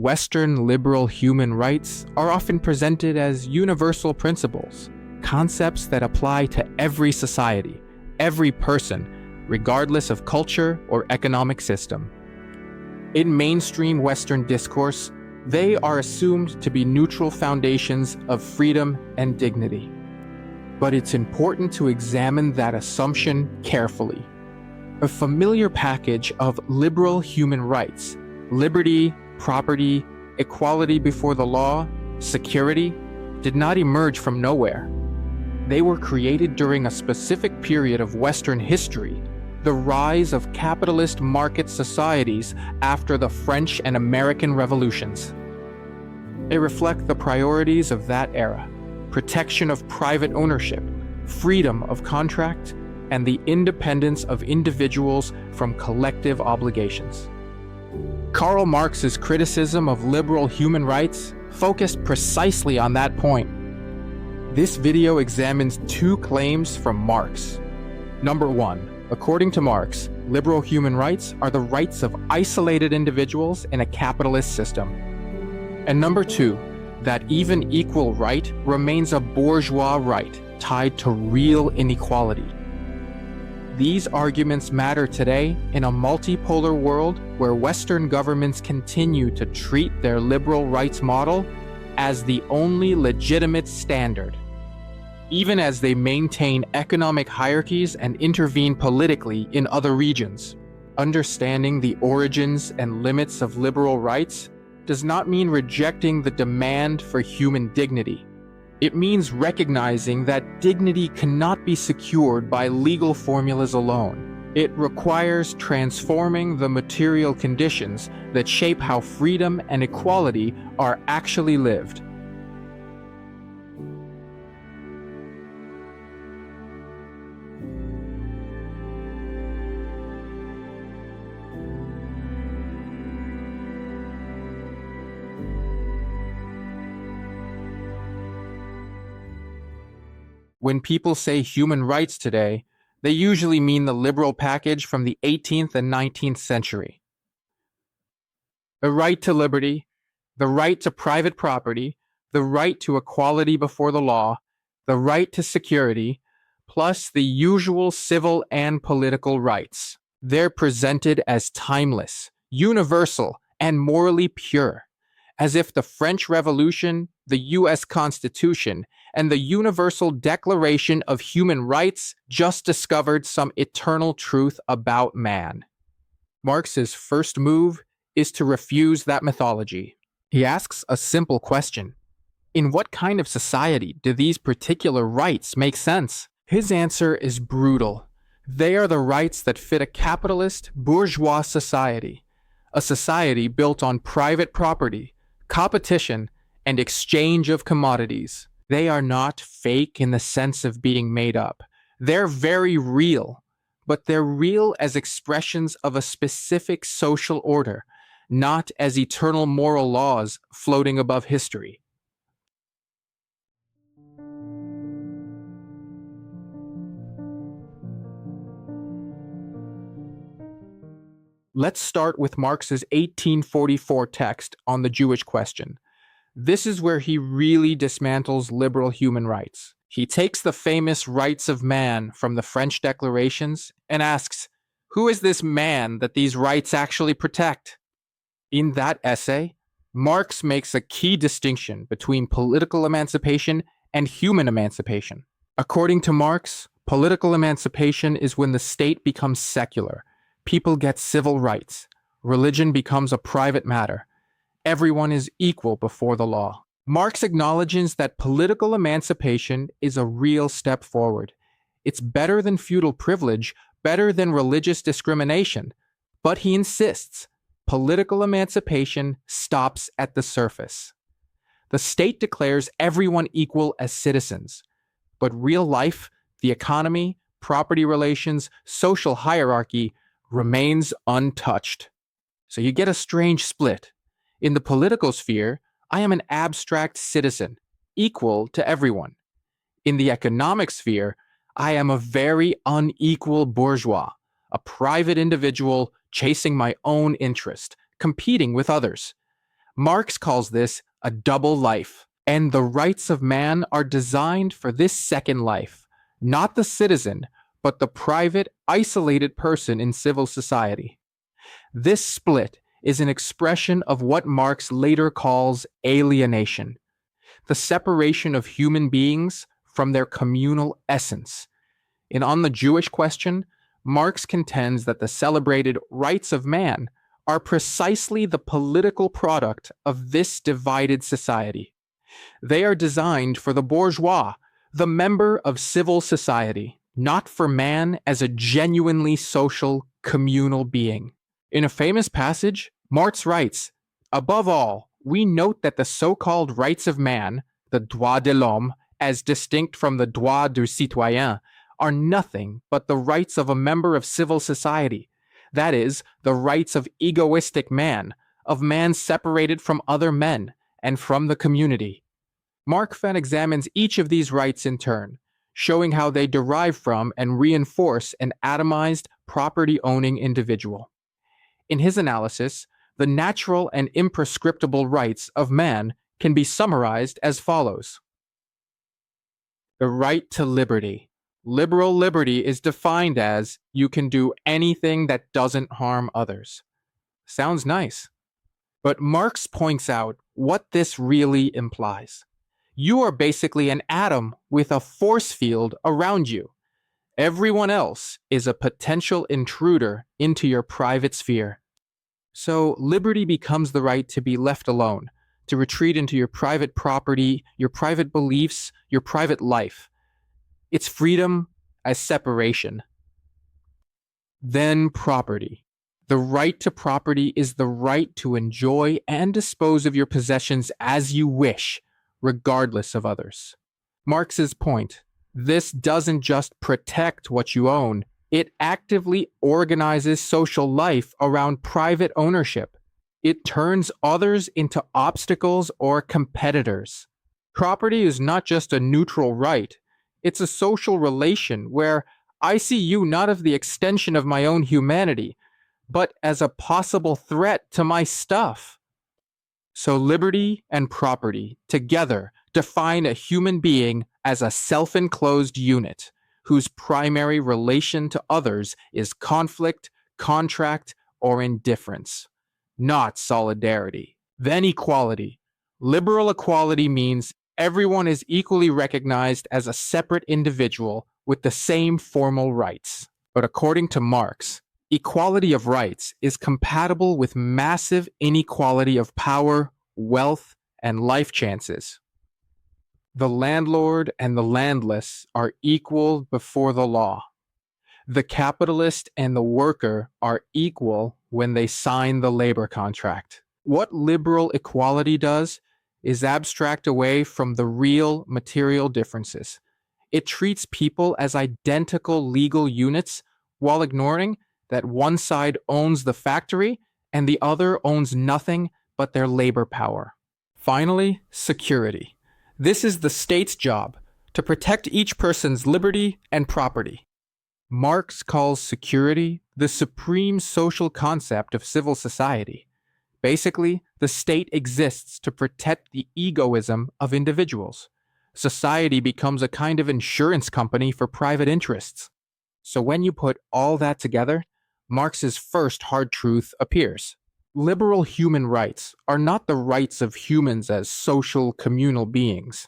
Western liberal human rights are often presented as universal principles, concepts that apply to every society, every person, regardless of culture or economic system. In mainstream Western discourse, they are assumed to be neutral foundations of freedom and dignity. But it's important to examine that assumption carefully. A familiar package of liberal human rights, liberty, property, equality before the law, security, did not emerge from nowhere. They were created during a specific period of Western history, the rise of capitalist market societies after the French and American revolutions. They reflect the priorities of that era: protection of private ownership, freedom of contract, and the independence of individuals from collective obligations. Karl Marx's criticism of liberal human rights focused precisely on that point. This video examines two claims from Marx. Number one, according to Marx, liberal human rights are the rights of isolated individuals in a capitalist system. And number two, that even equal right remains a bourgeois right tied to real inequality. These arguments matter today in a multipolar world where Western governments continue to treat their liberal rights model as the only legitimate standard, even as they maintain economic hierarchies and intervene politically in other regions. Understanding the origins and limits of liberal rights does not mean rejecting the demand for human dignity. It means recognizing that dignity cannot be secured by legal formulas alone. It requires transforming the material conditions that shape how freedom and equality are actually lived. When people say human rights today, they usually mean the liberal package from the 18th and 19th century. The right to liberty, the right to private property, the right to equality before the law, the right to security, plus the usual civil and political rights. They're presented as timeless, universal, and morally pure, as if the French Revolution, the US Constitution, and the Universal Declaration of Human Rights just discovered some eternal truth about man. Marx's first move is to refuse that mythology. He asks a simple question: in what kind of society do these particular rights make sense? His answer is brutal. They are the rights that fit a capitalist, bourgeois society, a society built on private property, competition, and exchange of commodities. They are not fake in the sense of being made up. They're very real, but they're real as expressions of a specific social order, not as eternal moral laws floating above history. Let's start with Marx's 1844 text on the Jewish question. This is where he really dismantles liberal human rights. He takes the famous rights of man from the French declarations and asks, who is this man that these rights actually protect? In that essay, Marx makes a key distinction between political emancipation and human emancipation. According to Marx, political emancipation is when the state becomes secular. People get civil rights. Religion becomes a private matter. Everyone is equal before the law. Marx acknowledges that political emancipation is a real step forward. It's better than feudal privilege, better than religious discrimination. But he insists, political emancipation stops at the surface. The state declares everyone equal as citizens. But real life, the economy, property relations, social hierarchy remains untouched. So you get a strange split. In the political sphere, I am an abstract citizen, equal to everyone. In the economic sphere, I am a very unequal bourgeois, a private individual chasing my own interest, competing with others. Marx calls this a double life, and the rights of man are designed for this second life, not the citizen, but the private, isolated person in civil society. This split is an expression of what Marx later calls alienation, the separation of human beings from their communal essence. And on the Jewish question, Marx contends that the celebrated rights of man are precisely the political product of this divided society. They are designed for the bourgeois, the member of civil society, not for man as a genuinely social, communal being. In a famous passage, Marx writes, "Above all, we note that the so-called rights of man, the droits de l'homme, as distinct from the droits du citoyen, are nothing but the rights of a member of civil society, that is, the rights of egoistic man, of man separated from other men, and from the community." Marx then examines each of these rights in turn, showing how they derive from and reinforce an atomized, property-owning individual. In his analysis, the natural and imprescriptible rights of man can be summarized as follows. The right to liberty. Liberal liberty is defined as you can do anything that doesn't harm others. Sounds nice. But Marx points out what this really implies. You are basically an atom with a force field around you. Everyone else is a potential intruder into your private sphere. So liberty becomes the right to be left alone, to retreat into your private property, your private beliefs, your private life. It's freedom as separation. Then property. The right to property is the right to enjoy and dispose of your possessions as you wish, regardless of others. Marx's point, this doesn't just protect what you own, it actively organizes social life around private ownership. It turns others into obstacles or competitors. Property is not just a neutral right, it's a social relation where I see you not as the extension of my own humanity, but as a possible threat to my stuff. So liberty and property together define a human being as a self-enclosed unit whose primary relation to others is conflict, contract, or indifference, not solidarity. Then equality. Liberal equality means everyone is equally recognized as a separate individual with the same formal rights. But according to Marx, equality of rights is compatible with massive inequality of power, wealth, and life chances. The landlord and the landless are equal before the law. The capitalist and the worker are equal when they sign the labor contract. What liberal equality does is abstract away from the real material differences. It treats people as identical legal units while ignoring that one side owns the factory and the other owns nothing but their labor power. Finally, security. This is the state's job, to protect each person's liberty and property. Marx calls security the supreme social concept of civil society. Basically, the state exists to protect the egoism of individuals. Society becomes a kind of insurance company for private interests. So when you put all that together, Marx's first hard truth appears. Liberal human rights are not the rights of humans as social, communal beings.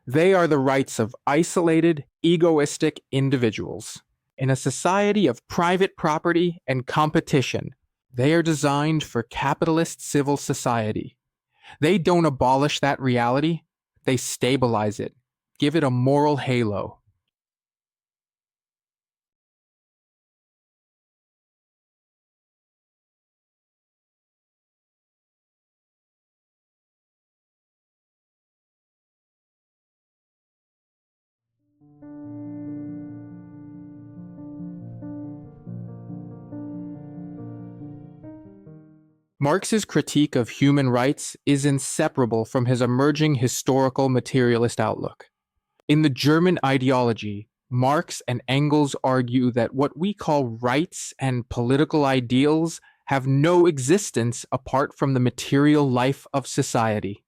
They are the rights of isolated, egoistic individuals. In a society of private property and competition, they are designed for capitalist civil society. They don't abolish that reality, they stabilize it, give it a moral halo. Marx's critique of human rights is inseparable from his emerging historical materialist outlook. In the German ideology, Marx and Engels argue that what we call rights and political ideals have no existence apart from the material life of society.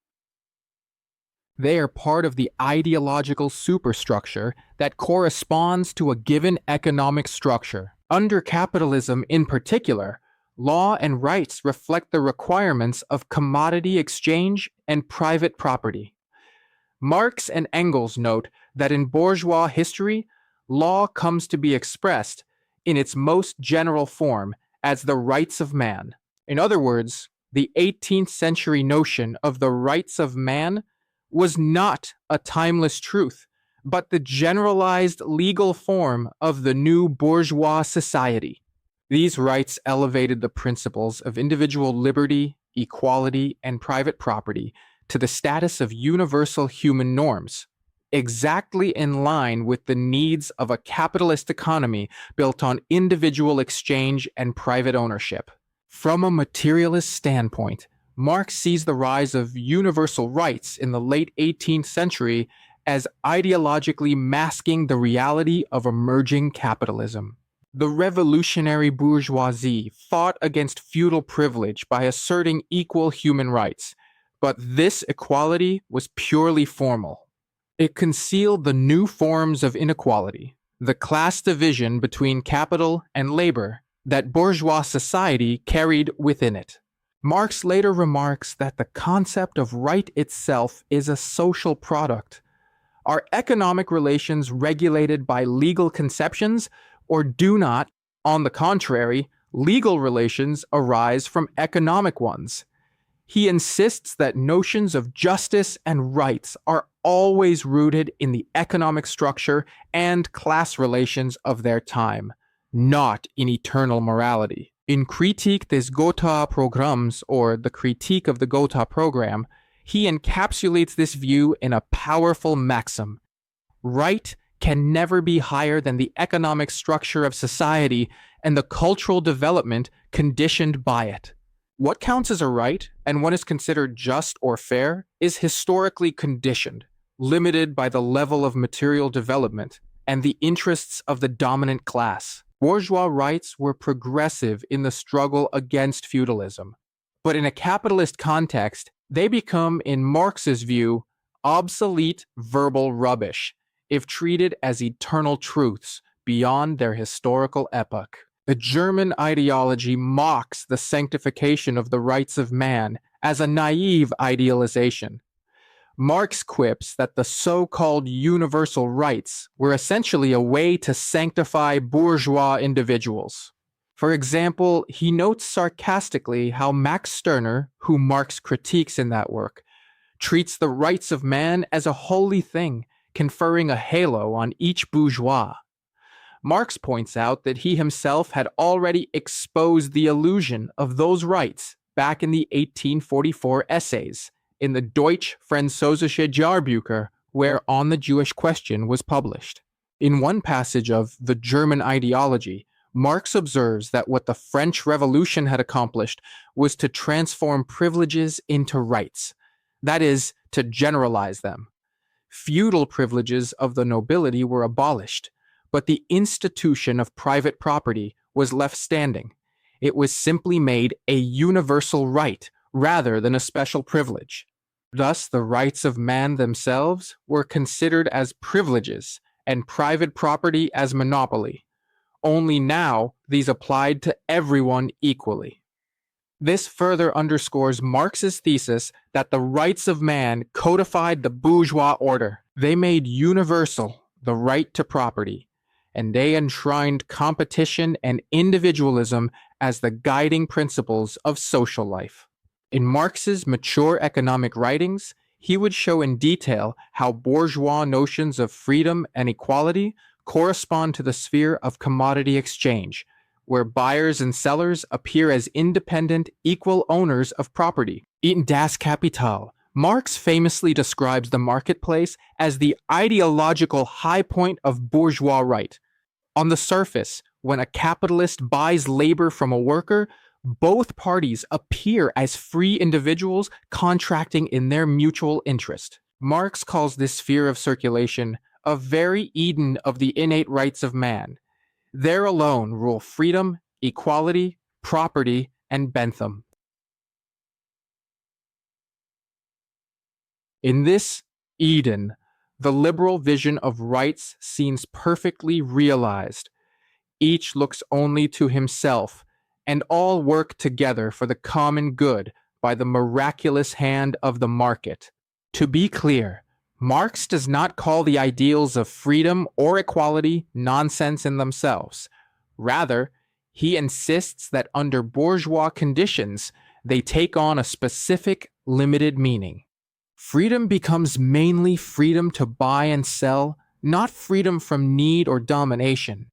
They are part of the ideological superstructure that corresponds to a given economic structure. Under capitalism in particular, law and rights reflect the requirements of commodity exchange and private property. Marx and Engels note that in bourgeois history, law comes to be expressed in its most general form as the rights of man. In other words, the 18th century notion of the rights of man was not a timeless truth, but the generalized legal form of the new bourgeois society. These rights elevated the principles of individual liberty, equality, and private property to the status of universal human norms, exactly in line with the needs of a capitalist economy built on individual exchange and private ownership. From a materialist standpoint, Marx sees the rise of universal rights in the late 18th century as ideologically masking the reality of emerging capitalism. The revolutionary bourgeoisie fought against feudal privilege by asserting equal human rights, but this equality was purely formal. It concealed the new forms of inequality, the class division between capital and labor that bourgeois society carried within it. Marx later remarks that the concept of right itself is a social product. Are economic relations regulated by legal conceptions, or do not? On the contrary, legal relations arise from economic ones. He insists that notions of justice and rights are always rooted in the economic structure and class relations of their time, not in eternal morality. In Kritik des Gotha-Programms, or the Critique of the Gotha Program, he encapsulates this view in a powerful maxim. Right can never be higher than the economic structure of society and the cultural development conditioned by it. What counts as a right and what is considered just or fair is historically conditioned, limited by the level of material development and the interests of the dominant class. Bourgeois rights were progressive in the struggle against feudalism, but in a capitalist context, they become, in Marx's view, obsolete verbal rubbish if treated as eternal truths beyond their historical epoch. The German ideology mocks the sanctification of the rights of man as a naive idealization. Marx quips that the so-called universal rights were essentially a way to sanctify bourgeois individuals. For example, he notes sarcastically how Max Stirner, who Marx critiques in that work, treats the rights of man as a holy thing, conferring a halo on each bourgeois. Marx points out that he himself had already exposed the illusion of those rights back in the 1844 essays in the Deutsch Französische Jahrbücher, where On the Jewish Question was published. In one passage of The German Ideology, Marx observes that what the French Revolution had accomplished was to transform privileges into rights, that is, to generalize them. Feudal privileges of the nobility were abolished, but the institution of private property was left standing. It was simply made a universal right rather than a special privilege. Thus, the rights of man themselves were considered as privileges and private property as monopoly. Only now, these applied to everyone equally. This further underscores Marx's thesis that the rights of man codified the bourgeois order. They made universal the right to property, and they enshrined competition and individualism as the guiding principles of social life. In Marx's mature economic writings, he would show in detail how bourgeois notions of freedom and equality correspond to the sphere of commodity exchange, where buyers and sellers appear as independent, equal owners of property. In Das Kapital, Marx famously describes the marketplace as the ideological high point of bourgeois right. On the surface, when a capitalist buys labor from a worker, both parties appear as free individuals contracting in their mutual interest. Marx calls this sphere of circulation a very Eden of the innate rights of man. There alone rule freedom, equality, property, and Bentham. In this Eden, the liberal vision of rights seems perfectly realized. Each looks only to himself, and all work together for the common good by the miraculous hand of the market. To be clear, Marx does not call the ideals of freedom or equality nonsense in themselves. Rather, he insists that under bourgeois conditions, they take on a specific, limited meaning. Freedom becomes mainly freedom to buy and sell, not freedom from need or domination.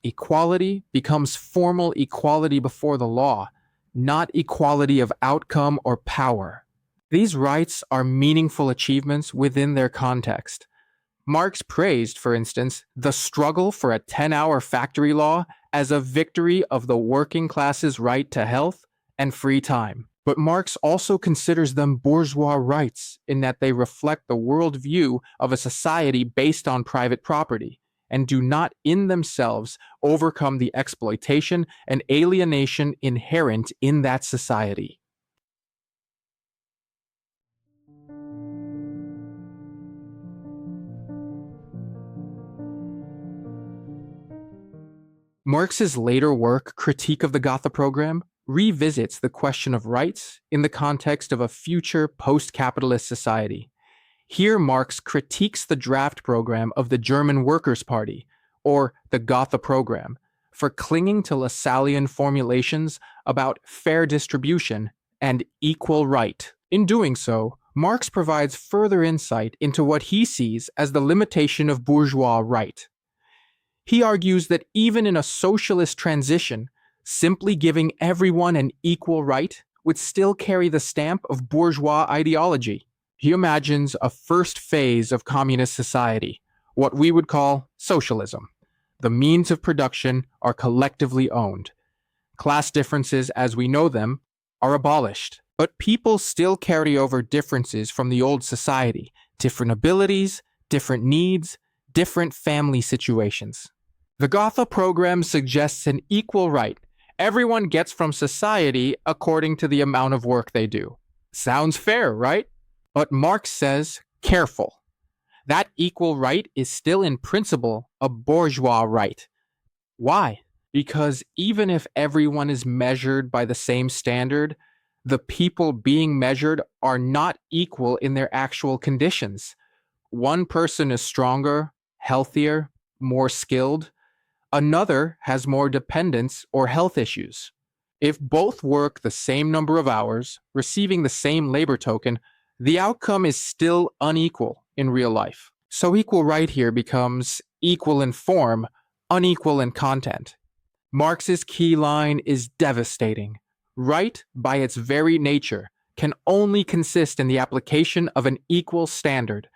Equality becomes formal equality before the law, not equality of outcome or power. These rights are meaningful achievements within their context. Marx praised, for instance, the struggle for a 10-hour factory law as a victory of the working class's right to health and free time. But Marx also considers them bourgeois rights in that they reflect the worldview of a society based on private property and do not in themselves overcome the exploitation and alienation inherent in that society. Marx's later work, Critique of the Gotha Program, revisits the question of rights in the context of a future post-capitalist society. Here, Marx critiques the draft program of the German Workers' Party, or the Gotha Program, for clinging to Lassallean formulations about fair distribution and equal right. In doing so, Marx provides further insight into what he sees as the limitation of bourgeois right. He argues that even in a socialist transition, simply giving everyone an equal right would still carry the stamp of bourgeois ideology. He imagines a first phase of communist society, what we would call socialism. The means of production are collectively owned. Class differences as we know them are abolished, but people still carry over differences from the old society, different abilities, different needs, different family situations. The Gotha program suggests an equal right everyone gets from society according to the amount of work they do. Sounds fair, right? But Marx says, careful. That equal right is still in principle a bourgeois right. Why? Because even if everyone is measured by the same standard, the people being measured are not equal in their actual conditions. One person is stronger, healthier, more skilled. Another has more dependence or health issues. If both work the same number of hours, receiving the same labor token, the outcome is still unequal in real life. So equal right here becomes equal in form, unequal in content. Marx's key line is devastating. Right, by its very nature, can only consist in the application of an equal standard,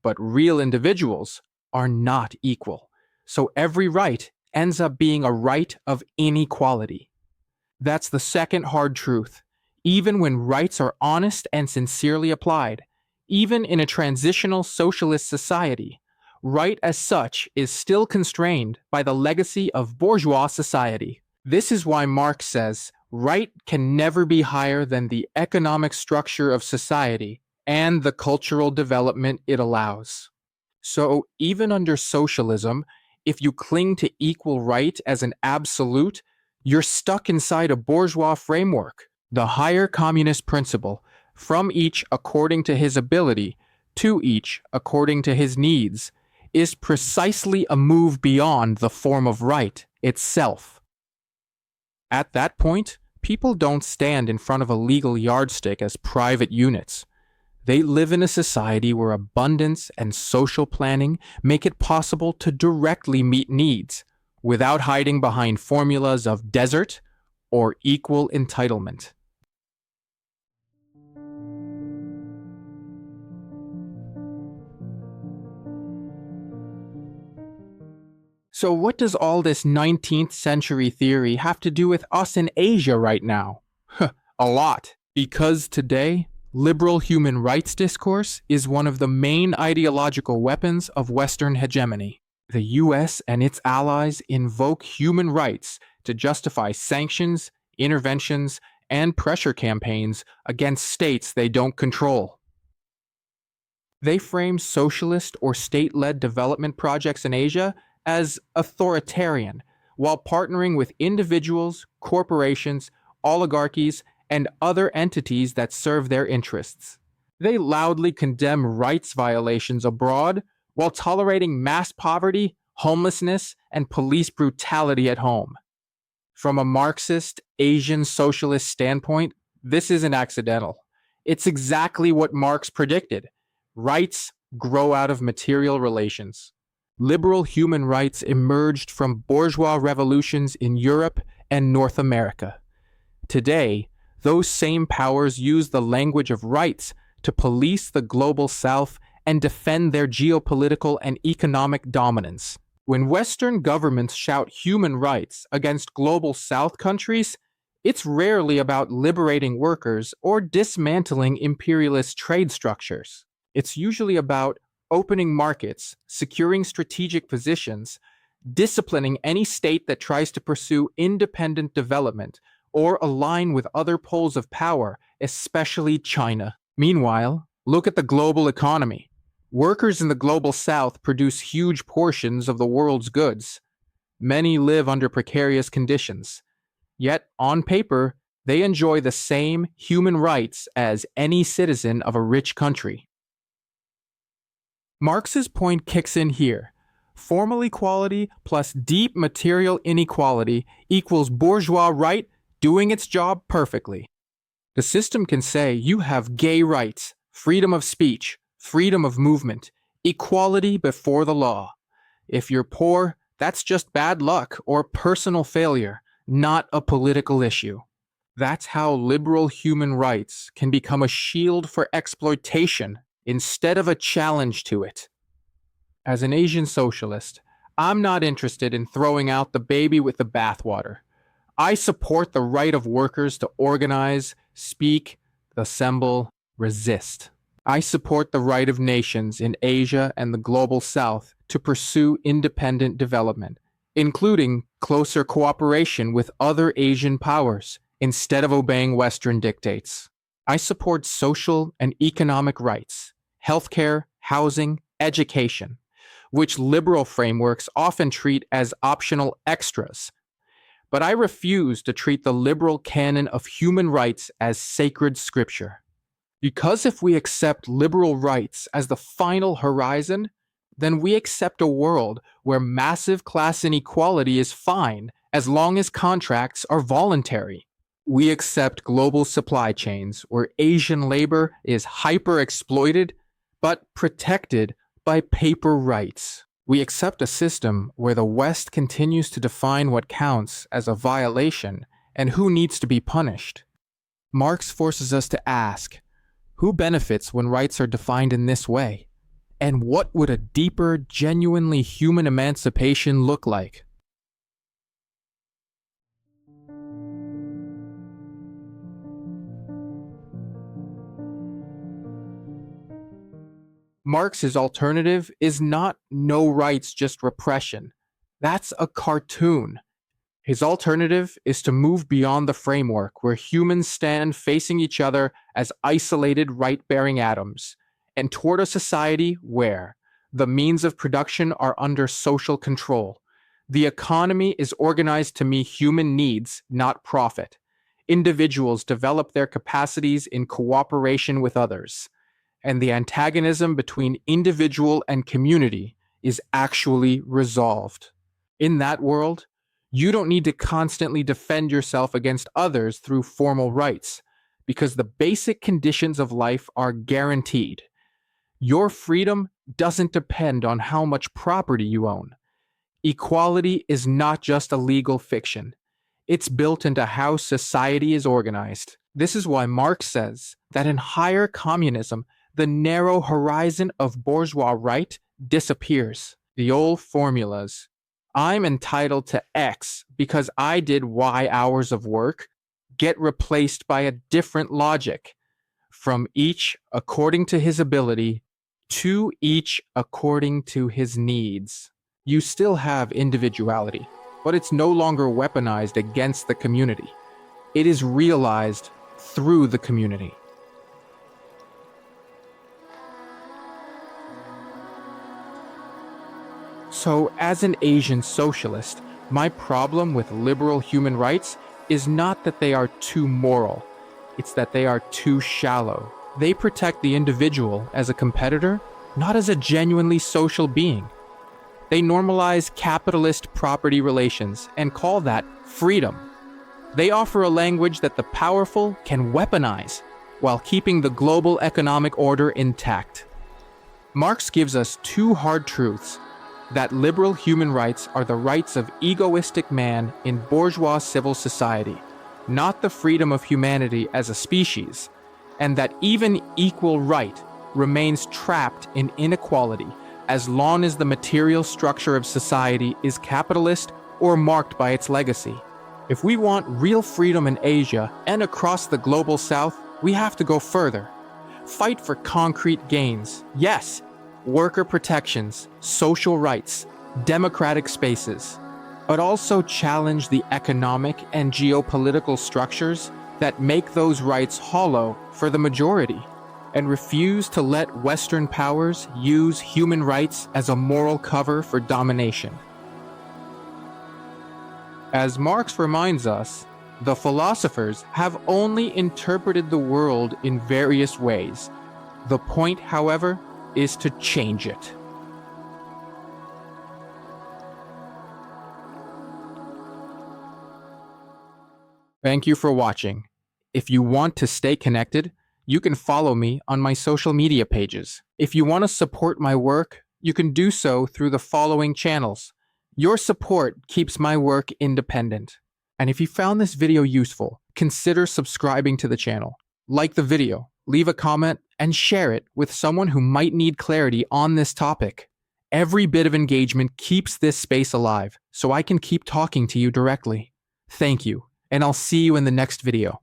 but real individuals are not equal. So every right ends up being a right of inequality. That's the second hard truth. Even when rights are honest and sincerely applied, even in a transitional socialist society, right as such is still constrained by the legacy of bourgeois society. This is why Marx says right can never be higher than the economic structure of society and the cultural development it allows. So even under socialism, if you cling to equal right as an absolute, you're stuck inside a bourgeois framework. The higher communist principle, from each according to his ability, to each according to his needs, is precisely a move beyond the form of right itself. At that point, people don't stand in front of a legal yardstick as private units. They live in a society where abundance and social planning make it possible to directly meet needs without hiding behind formulas of desert or equal entitlement. So what does all this 19th century theory have to do with us in Asia right now? A lot. Because today, liberal human rights discourse is one of the main ideological weapons of Western hegemony. The US and its allies invoke human rights to justify sanctions, interventions, and pressure campaigns against states they don't control. They frame socialist or state-led development projects in Asia as authoritarian, while partnering with individuals, corporations, oligarchies, and other entities that serve their interests. They loudly condemn rights violations abroad while tolerating mass poverty, homelessness, and police brutality at home. From a Marxist, Asian socialist standpoint, this isn't accidental. It's exactly what Marx predicted. Rights grow out of material relations. Liberal human rights emerged from bourgeois revolutions in Europe and North America. Today, those same powers use the language of rights to police the global South and defend their geopolitical and economic dominance. When Western governments shout human rights against global South countries, it's rarely about liberating workers or dismantling imperialist trade structures. It's usually about opening markets, securing strategic positions, disciplining any state that tries to pursue independent development or align with other poles of power, especially China. Meanwhile, look at the global economy. Workers in the global South produce huge portions of the world's goods. Many live under precarious conditions. Yet, on paper, they enjoy the same human rights as any citizen of a rich country. Marx's point kicks in here. Formal equality plus deep material inequality equals bourgeois right doing its job perfectly. The system can say you have gay rights, freedom of speech, freedom of movement, equality before the law. If you're poor, that's just bad luck or personal failure, not a political issue. That's how liberal human rights can become a shield for exploitation instead of a challenge to it. As an Asian socialist, I'm not interested in throwing out the baby with the bathwater. I support the right of workers to organize, speak, assemble, resist. I support the right of nations in Asia and the global South to pursue independent development, including closer cooperation with other Asian powers instead of obeying Western dictates. I support social and economic rights, healthcare, housing, education, which liberal frameworks often treat as optional extras. But I refuse to treat the liberal canon of human rights as sacred scripture. Because if we accept liberal rights as the final horizon, then we accept a world where massive class inequality is fine as long as contracts are voluntary. We accept global supply chains where Asian labor is hyper-exploited but protected by paper rights. We accept a system where the West continues to define what counts as a violation and who needs to be punished. Marx forces us to ask, who benefits when rights are defined in this way? And what would a deeper, genuinely human emancipation look like? Marx's alternative is not no rights, just repression. That's a cartoon. His alternative is to move beyond the framework where humans stand facing each other as isolated right-bearing atoms, and toward a society where the means of production are under social control. The economy is organized to meet human needs, not profit. Individuals develop their capacities in cooperation with others, and the antagonism between individual and community is actually resolved. In that world, you don't need to constantly defend yourself against others through formal rights, because the basic conditions of life are guaranteed. Your freedom doesn't depend on how much property you own. Equality is not just a legal fiction. It's built into how society is organized. This is why Marx says that in higher communism, the narrow horizon of bourgeois right disappears. The old formulas, I'm entitled to X because I did Y hours of work, get replaced by a different logic. From each according to his ability, to each according to his needs. You still have individuality, but it's no longer weaponized against the community. It is realized through the community. So, as an Asian socialist, my problem with liberal human rights is not that they are too moral, it's that they are too shallow. They protect the individual as a competitor, not as a genuinely social being. They normalize capitalist property relations and call that freedom. They offer a language that the powerful can weaponize while keeping the global economic order intact. Marx gives us two hard truths: that liberal human rights are the rights of egoistic man in bourgeois civil society, not the freedom of humanity as a species, and that even equal right remains trapped in inequality as long as the material structure of society is capitalist or marked by its legacy. If we want real freedom in Asia and across the global south, we have to go further. Fight for concrete gains. Yes, worker protections, social rights, democratic spaces, but also challenge the economic and geopolitical structures that make those rights hollow for the majority, and refuse to let Western powers use human rights as a moral cover for domination. As Marx reminds us, the philosophers have only interpreted the world in various ways. The point, however, is to change it. Thank you for watching. If you want to stay connected, you can follow me on my social media pages. If you want to support my work, you can do so through the following channels. Your support keeps my work independent. And if you found this video useful, consider subscribing to the channel. Like the video, leave a comment, and share it with someone who might need clarity on this topic. Every bit of engagement keeps this space alive, so I can keep talking to you directly. Thank you, and I'll see you in the next video.